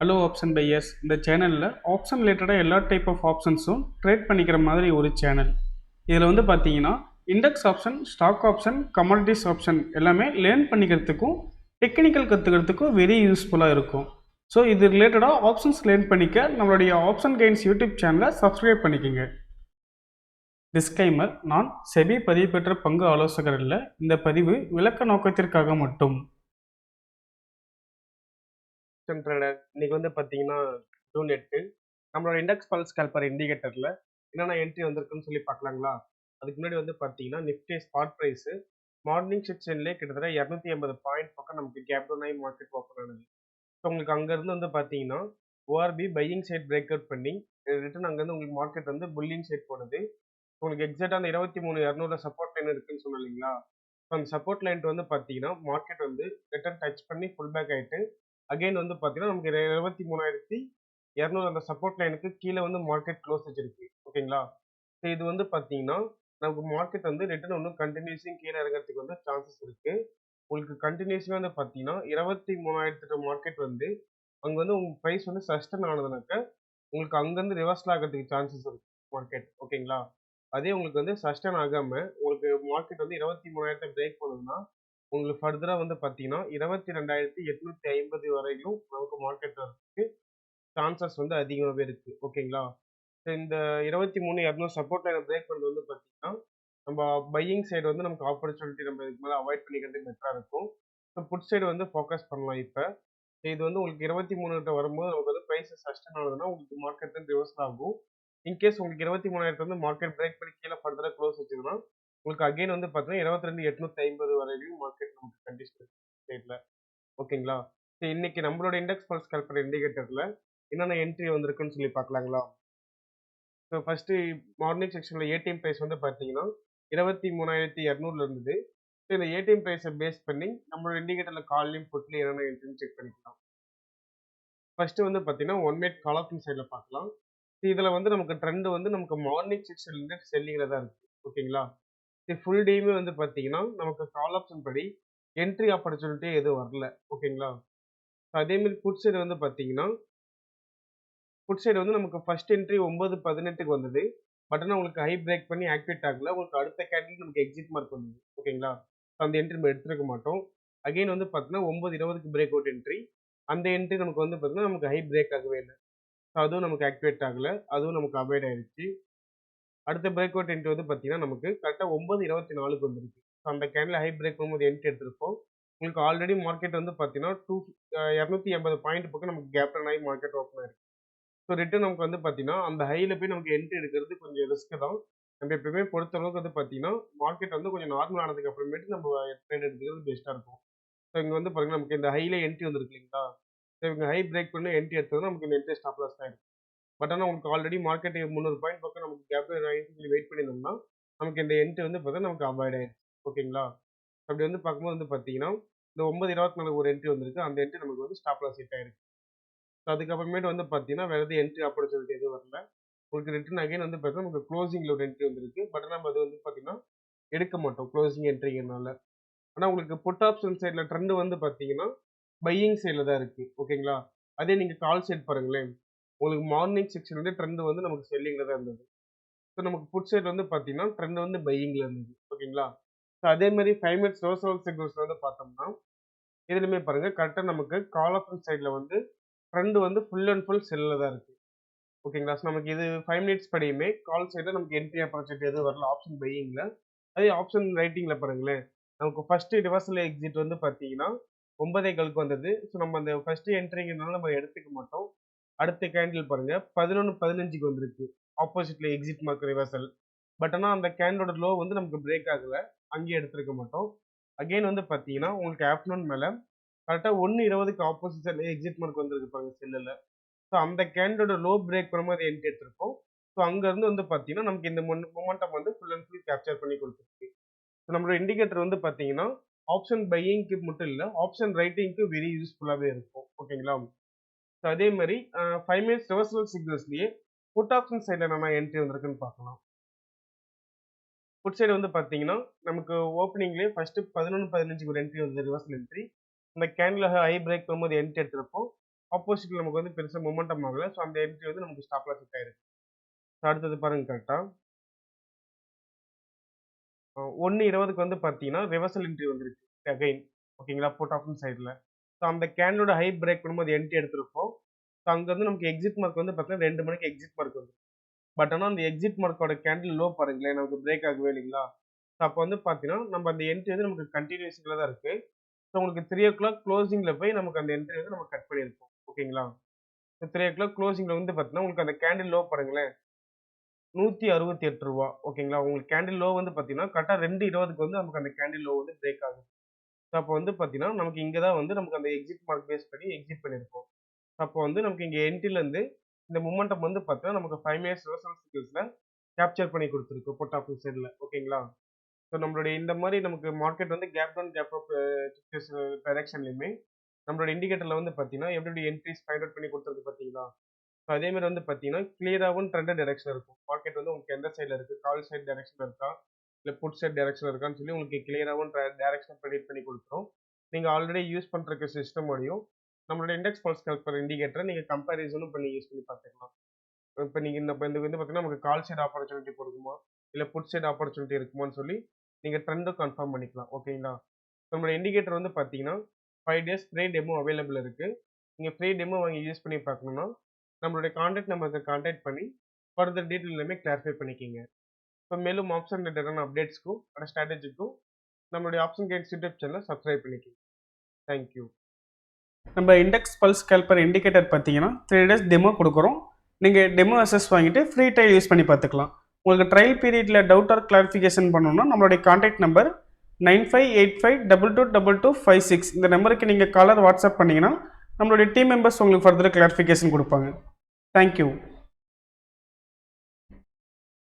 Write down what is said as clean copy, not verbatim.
Hello option buyers. இந்த சேனலில் option ரிலேட்டடாக எல்லா டைப் ஆஃப் ஆப்ஷன்ஸும் ட்ரேட் பண்ணிக்கிற மாதிரி ஒரு சேனல். இதில் வந்து பார்த்தீங்கன்னா index option, stock option, commodities option எல்லாமே லேர்ன் பண்ணிக்கிறதுக்கும் டெக்னிக்கல் கற்றுக்கிறதுக்கும் வெரி யூஸ்ஃபுல்லாக இருக்கும். ஸோ இது ரிலேட்டடாக ஆப்ஷன்ஸ் லேர்ன் பண்ணிக்க நம்மளுடைய ஆப்ஷன் கைன்ஸ் யூடியூப் சேனலை சப்ஸ்கிரைப் பண்ணிக்கோங்க. டிஸ்க்ளைமர்: நான் செபி பதிவு பெற்ற பங்கு ஆலோசகர் இல்லை. இந்த பதிவு விளக்க நோக்கத்திற்காக மட்டும். ட்ரேடர் இன்னைக்கு வந்து பார்த்தீங்கன்னா ஜூன் 8 நம்மளோட இண்டெக்ஸ் பல்ஸ் கால்பர் இண்டிகேட்டரில் என்னென்ன என்ட்ரி வந்திருக்குன்னு சொல்லி பார்க்கலாங்களா. அதுக்கு முன்னாடி வந்து பார்த்தீங்கன்னா நிஃப்டி ஸ்பாட் ப்ரைஸு மார்னிங் செக்ஷன்லேயே கிட்டத்தட்ட 280 பாயிண்ட் பக்கம் நமக்கு கேப் டவுன் ஆகி மார்க்கெட் ஓப்பன் ஆனது. ஸோ உங்களுக்கு அங்கேருந்து வந்து பார்த்தீங்கன்னா ORB buying side break out பண்ணி ரிட்டன் அங்கேருந்து உங்களுக்கு மார்க்கெட் வந்து புல்லிங் சைட் போனது. உங்களுக்கு எக்ஸாக்டாக அந்த 23,200 சப்போர்ட் லைன் இருக்குன்னு சொன்னோம் இல்லைங்களா. ஸோ அந்த சப்போர்ட் லைன் வந்து பார்த்தீங்கன்னா மார்க்கெட் வந்து ரிட்டன் டச் பண்ணி ஃபுல் பேக் ஆகிட்டு அகைன் வந்து பார்த்தீங்கன்னா நமக்கு 23,200 அந்த சப்போர்ட் லைனுக்கு கீழே வந்து மார்க்கெட் க்ளோஸ் வச்சிருக்கு. ஓகேங்களா. ஸோ இது வந்து பார்த்தீங்கன்னா நமக்கு மார்க்கெட் வந்து ரிட்டர்ன் ஒன்றும் கண்டினியூஸிங் கீழே இறங்கிறதுக்கு வந்து சான்சஸ் இருக்கு. உங்களுக்கு கண்டினியூஸாக வந்து பார்த்தீங்கன்னா 23,000 மார்க்கெட் வந்து அங்கே வந்து உங்க ப்ரைஸ் வந்து சஸ்டன் ஆனதுனாக்க உங்களுக்கு அங்கேருந்து ரிவர்சல் ஆகிறதுக்கு சான்சஸ் இருக்கு மார்க்கெட். ஓகேங்களா. அதே உங்களுக்கு வந்து சஸ்டன் ஆகாமல் உங்களுக்கு மார்க்கெட் வந்து 23,000 பிரேக் பண்ணுதுன்னா உங்களுக்கு ஃபர்தராக வந்து பார்த்தீங்கன்னா 22,850 வரையிலும் நமக்கு மார்க்கெட் வரதுக்கு சான்சஸ் வந்து அதிகமாகவே இருக்குது. ஓகேங்களா. இந்த 23,200 சப்போர்ட் லைனை பிரேக் பண்ணுறது வந்து பார்த்தீங்கன்னா நம்ம பையிங் சைடு வந்து நமக்கு ஆப்பர்ச்சுனிட்டி நம்ம இதுக்கு மேலே அவாய்ட் பண்ணிக்கிறது பெட்டராக இருக்கும். ஸோ புட் சைடு வந்து ஃபோக்கஸ் பண்ணலாம். இப்போ இது வந்து உங்களுக்கு 23 கிட்ட வரும்போது நமக்கு வந்து ப்ரைஸ் சஸ்டன் ஆகுதுன்னா உங்களுக்கு மார்க்கெட் வந்து ரிவர்ஸ் ஆகும். இன்கேஸ் உங்களுக்கு 23,000 வந்து மார்க்கெட் பிரேக் பண்ணி கீழே ஃபர்தராக க்ளோஸ் வச்சுதுன்னா உங்களுக்கு அகைன் வந்து பார்த்தீங்கன்னா 22,850 வரையிலும் மார்க்கெட் நமக்கு கண்டிஷன் ஸ்டேட்ல. ஓகேங்களா. இன்னைக்கு நம்மளோட இண்டெக்ஸ் பல்ஸ் கால்குலேட்டர் இண்டிகேட்டர்ல என்னென்ன என்ட்ரி வந்திருக்குன்னு சொல்லி பார்க்கலாங்களா. ஸோ ஃபர்ஸ்ட் மார்னிங் செக்ஷன்ல ஏடிஎம் ப்ரைஸ் வந்து பார்த்தீங்கன்னா 23,200 இருந்தது. ஸோ இந்த ஏடிஎம் ப்ரைஸை பேஸ் பண்ணி நம்மளோட இண்டிகேட்டர்ல கால்லையும் புட்லையும் என்னென்ன என்ட்ரின்னு செக் பண்ணிக்கலாம். ஃபர்ஸ்ட் வந்து பார்த்தீங்கன்னா 1 மினிட் கால் ஆப்ஷன் சைடில் பார்க்கலாம். இதில் வந்து நமக்கு ட்ரெண்ட் வந்து நமக்கு மார்னிங் செக்ஷன்ல செல்லிங்கில் தான் இருக்கு. ஓகேங்களா. ஃபுல் டேயுமே வந்து பார்த்தீங்கன்னா நமக்கு கால் ஆப்ஷன் படி என்ட்ரி ஆப்பர்ச்சுனிட்டி எதுவும் வரல. ஓகேங்களா. அதே மாதிரி புட் சைடு வந்து பார்த்தீங்கன்னா புட் சைடு வந்து நமக்கு ஃபர்ஸ்ட் என்ட்ரி 9:18க்கு வந்தது. பட் ஆனால் உங்களுக்கு ஹை பிரேக் பண்ணி ஆக்டிவேட் ஆகல. உங்களுக்கு அடுத்த கேண்டில் நமக்கு எக்ஸிட் மார்க் வந்தது. ஓகேங்களா. அந்த என்ட்ரி நம்ம எடுத்துருக்க மாட்டோம். அகைன் வந்து பார்த்தீங்கன்னா 9:20க்கு பிரேக் அவுட் என்ட்ரி. அந்த என்ட்ரி நமக்கு வந்து பார்த்தீங்கன்னா நமக்கு ஹை பிரேக் ஆகவே இல்லை. அதுவும் நமக்கு ஆக்டிவேட் ஆகல. அதுவும் நமக்கு அவாய்ட் ஆயிடுச்சு. அடுத்த பிரேக் அவுட் என்ட்ரி வந்து பார்த்தீங்கன்னா நமக்கு கரெக்டாக 9:24க்கு வந்துருக்கு. ஸோ அந்த கேண்டில் ஹை பிரேக் பண்ணும்போது என்ட்ரி எடுத்திருப்போம். உங்களுக்கு ஆல்ரெடி மார்க்கெட் வந்து பார்த்தீங்கன்னா 280 பாயிண்ட் பக்கம் நமக்கு கேப் டவுன் ஆகி மார்க்கெட் ஓப்பன் ஆயிருக்கு. ஸோ ரிட்டர்ன் நமக்கு வந்து பார்த்தீங்கன்னா அந்த ஹையில் போய் நமக்கு என்ட்ரி எடுக்கிறது கொஞ்சம் ரிஸ்க் தான். நம்ம எப்பவுமே பொறுத்த அளவுக்கு வந்து பார்த்தீங்கன்னா மார்க்கெட் வந்து கொஞ்சம் நார்மல் ஆனதுக்கு அப்புறமேட்டு நம்ம ட்ரேட் எடுக்கிறது பெஸ்ட்டாக இருக்கும். ஸோ இங்கே வந்து பாருங்க நமக்கு இந்த ஹையில் என்ட்ரி வந்துருக்கு இல்லைங்களா. ஸோ இவங்க ஹை பிரேக் பண்ணி என்ட்ரி எடுத்தது நமக்கு இந்த என்ட்ரி ஸ்டாப் லாஸ் தான் இருக்கும். பட் ஆனால் உங்களுக்கு ஆல்ரெடி மார்க்கெட் 300 பாயிண்ட் பக்கம் நமக்கு கேப் சொல்லி வெயிட் பண்ணியிருந்தோம்னா நமக்கு இந்த என்ட்ரி வந்து பார்த்தா நமக்கு அவாய்ட் ஆயிடுச்சு. ஓகேங்களா. அப்படி வந்து பார்க்கும்போது வந்து பார்த்தீங்கன்னா இந்த 9:24 ஒரு என்ட்ரி வந்திருக்கு. அந்த என்ட்ரி நமக்கு வந்து ஸ்டாப் லாஸ் ஹிட் ஆயிருக்கு. அதுக்கப்புறமேட்டு வந்து பார்த்தீங்கன்னா வேறு எதுவும் என்ட்ரி ஆப்பர்ச்சுனிட்டி எதுவும் வரல. உங்களுக்கு ரிட்டர்ன் அகைன் வந்து பார்த்தீங்கன்னா நமக்கு க்ளோசிங்கில் ஒரு என்ட்ரி வந்திருக்கு. பட் நம்ம அது வந்து பார்த்தீங்கன்னா எடுக்க மாட்டோம் க்ளோசிங் என்ட்ரிங்கிறனால. ஆனால் உங்களுக்கு புட் ஆப்ஷன் சைடில் ட்ரெண்ட் வந்து பார்த்தீங்கன்னா பையிங் சைடில் தான் இருக்குது. ஓகேங்களா. அதே நீங்கள் கால் சைட் பாருங்களேன். உங்களுக்கு மார்னிங் செக்ஷன் வந்து ட்ரெண்ட் வந்து நமக்கு செல்லிங்கில் தான் இருந்தது. ஸோ நமக்கு புட் சைட் வந்து பார்த்தீங்கன்னா ட்ரெண்ட் வந்து பையிங்கில் இருந்தது. ஓகேங்களா. ஸோ அதே மாதிரி 5 மினிட்ஸ் ரோசோல் சிக்னல்ஸில் வந்து பார்த்தோம்னா இதுலையுமே பாருங்கள் கரெக்டாக நமக்கு கால் ஆப்ஷன் சைடில் வந்து ட்ரெண்ட் வந்து ஃபுல் அண்ட் ஃபுல் செல்லில் தான் இருக்குது. ஓகேங்களா. ஸோ நமக்கு இது 5 மினிட்ஸ் படியுமே கால் சைடில் நமக்கு என்ட்ரி ஆப்பர்ச்சுனிட்டி எதுவும் வரல ஆப்ஷன் பையிங்கில். அதே ஆப்ஷன் ரைட்டிங்கில் பாருங்களேன் நமக்கு ஃபர்ஸ்ட் ரிவர்சல் எக்ஸிட் வந்து பார்த்தீங்கன்னா 9:15க்கு வந்தது. ஸோ நம்ம அந்த ஃபர்ஸ்ட் என்ட்ரிங்கிறனால நம்ம எடுத்துக்க மாட்டோம். அடுத்த கேண்டில் பாருங்க 11:15க்கு வந்திருக்கு. ஆப்போசிட்ல எக்ஸிட் மார்க் ரிவர்சல். பட் ஆனால் அந்த கேண்டலோட லோ வந்து நமக்கு பிரேக் ஆகல. அங்கேயே எடுத்துருக்க மாட்டோம். அகைன் வந்து பார்த்தீங்கன்னா உங்களுக்கு ஆஃப்டர்நூன் மேலே கரெக்டாக 1:20க்கு ஆப்போசிட்ல எக்ஸிட் மார்க் வந்திருக்கு பாருங்க செல்லில். ஸோ அந்த கேண்டலோட லோ பிரேக் பண்ணும்போது என்ட்ரி எடுத்திருப்போம். ஸோ அங்கேருந்து வந்து பார்த்தீங்கன்னா நமக்கு இந்த மொமெண்டம் வந்து ஃபுல் அண்ட் ஃபுல் கேப்சர் பண்ணி கொடுத்துருக்கு. ஸோ நம்மளோட இண்டிகேட்டர் வந்து பார்த்தீங்கன்னா ஆப்ஷன் பையிங்க்கு மட்டும் இல்லை ஆப்ஷன் ரைட்டிங்க்கு வெரி யூஸ்ஃபுல்லாகவே இருக்கும். ஓகேங்களா. ஸோ அதே மாதிரி 5 மினிட்ஸ் ரிவர்சல் சிக்னல்ஸ்லேயே புட் ஆப்ஷன் சைடில் என்னென்ன என்ட்ரி வந்திருக்குன்னு பார்க்கலாம். புட் சைடு வந்து பார்த்தீங்கன்னா நமக்கு ஓப்பனிங்லேயே ஃபர்ஸ்ட் 11:15க்கு ஒரு என்ட்ரி வந்து ரிவர்சல் என்ட்ரி. இந்த கேண்டில் ஹை பிரேக் பண்ணும்போது என்ட்ரி எடுத்திருப்போம். ஆப்போசிட்டில் நமக்கு வந்து பெருசாக மொமெண்டம் ஆகலை. ஸோ அந்த என்ட்ரி வந்து நமக்கு ஸ்டாப் லாஸ் ஹிட் ஆயிருக்கு. ஸோ அடுத்தது பாருங்க கரெக்டாக 1:20க்கு வந்து பார்த்தீங்கன்னா ரிவர்சல் என்ட்ரி வந்துருக்கு அகைன். ஓகேங்களா, புட் ஆப்ஷன் சைடில். ஸோ அந்த கேண்டலோட ஹை பிரேக் பண்ணும்போது என்ட்ரி எடுத்திருப்போம். ஸோ அங்கே வந்து நமக்கு எக்ஸிட் மார்க் வந்து பார்த்தீங்கன்னா 2 மணிக்கு எக்ஸிட் மார்க் வந்து. பட் ஆனால் அந்த எக்ஸிட் மார்க்கோட கேண்டில் லோ பாருங்களேன், நமக்கு பிரேக் ஆகவே இல்லைங்களா. ஸோ அப்போ வந்து பார்த்தீங்கன்னா நம்ம அந்த என்ட்ரி வந்து நமக்கு கண்டினியூஸில் தான் இருக்குது. ஸோ உங்களுக்கு 3 o'clock க்ளோசிங்கில் போய் நமக்கு அந்த என்ட்ரி வந்து நம்ம கட் பண்ணியிருப்போம். ஓகேங்களா, ஸோ 3 o'clock க்ளோசிங்கில் வந்து பார்த்தீங்கன்னா உங்களுக்கு அந்த கேண்டில் லோ பாருங்களேன், ₹168. ஓகேங்களா, உங்களுக்கு கேண்டில் லோ வந்து பார்த்தீங்கன்னா கரெக்டாக 2:20க்கு வந்து நமக்கு அந்த கேண்டில் லோ வந்து பிரேக் ஆகும். ஸோ அப்போ வந்து பார்த்தீங்கன்னா நமக்கு இங்கே தான் வந்து நமக்கு அந்த எக்ஸிட் மார்க் பேஸ் பண்ணி எக்ஸிட் பண்ணியிருப்போம். அப்போ வந்து நமக்கு இங்கே என்ட்ரிலேருந்து இந்த மொமெண்டம் வந்து பார்த்தீங்கன்னா நமக்கு 5 மினிட்ஸ் ரிவர்சல் சிக்வன்ஸில் கேப்சர் பண்ணி கொடுத்துருக்கு புட் ஆப்ஷன் சைடில். ஓகேங்களா, ஸோ நம்மளுடைய இந்த மாதிரி நமக்கு மார்க்கெட் வந்து கேப் டவுன் கேப் அப் டைரக்ஷன்லையுமே நம்மளோட இண்டிகேட்டரில் வந்து பார்த்தீங்கன்னா எப்படி என்ட்ரிஸ் ஃபைண்ட் அவுட் பண்ணி கொடுத்துருக்கு பார்த்தீங்களா. ஸோ அதேமாதிரி வந்து பார்த்தீங்கன்னா கிளியராகவும் ட்ரெண்ட் டைரக்ஷன் இருக்கும். மார்க்கெட் வந்து உங்களுக்கு எந்த சைடில் இருக்குது, கால் சைட் டைரக்ஷன் இருக்கா இல்லை புட் சைட் டைரக்ஷன் இருக்கான்னு சொல்லி உங்களுக்கு கிளியராகவும் டைரக்ஷன் ப்ரெடிக்ட் பண்ணி கொடுத்துரும். நீங்கள் ஆல்ரெடி யூஸ் பண்ணுற சிஸ்டமோடையும் நம்மளோட இண்டெக்ஸ் பல்ஸ் கால்குலேட்டர் இண்டிகேட்டரை நீங்கள் கம்பேரிசனும் பண்ணி யூஸ் பண்ணி பார்த்துக்கலாம். இப்போ நீங்கள் இந்த வந்து பார்த்தீங்கன்னா நமக்கு கால் சைட் ஆப்பர்ச்சுனிட்டி கொடுக்குமா இல்லை புட் சைட் ஆப்பர்ச்சுனிட்டி இருக்குமான்னு சொல்லி நீங்கள் ட்ரெண்டும் கன்ஃபார்ம் பண்ணிக்கலாம். ஓகேங்களா, நம்மளோட இண்டிகேட்டர் வந்து பார்த்தீங்கன்னா 5 days ஃப்ரீ டெமோ அவைலபிள் இருக்குது. நீங்கள் ஃப்ரீ டெமோ வாங்கி யூஸ் பண்ணி பார்க்கணுன்னா நம்மளுடைய கான்டாக்ட் நம்பருக்கு கான்டாக்ட் பண்ணி ஃபர்தர் டீட்டெயில் எல்லாமே கிளாரிஃபை பண்ணிக்கிங்க. இப்போ மேலும் ஆப்ஷன் ரிலேட்டடான அப்டேட்ஸ்க்கும் அந்த ஸ்ட்ராட்டஜிக்கும் நம்மளுடைய ஆப்ஷன் கைட்ஸ் யூடியூப் சேனலை சப்ஸ்கிரைப் பண்ணிக்கிங்க. தேங்க்யூ. நம்ம இண்டெக்ஸ் பல்ஸ் கால்குலேட்டர் இண்டிகேட்டர் பார்த்தீங்கன்னா 3 days டெமோ கொடுக்குறோம். நீங்கள் டெமோ அசஸ் வாங்கிட்டு ஃப்ரீ ட்ரையல் யூஸ் பண்ணி பார்த்துக்கலாம். உங்களுக்கு ட்ரையல் பீரியடில் டவுட் ஆர் கிளாரிஃபிகேஷன் பண்ணணும்னா நம்மளுடைய கான்டாக்ட் நம்பர் 9585222256 இந்த நம்பருக்கு நீங்கள் காலர் வாட்ஸ்அப் பண்ணிங்கன்னா நம்மளுடைய டீம் மெம்பர்ஸ் உங்களுக்கு ஃபர்தர் கிளாரிஃபிகேஷன் கொடுப்பாங்க. தேங்க்யூ.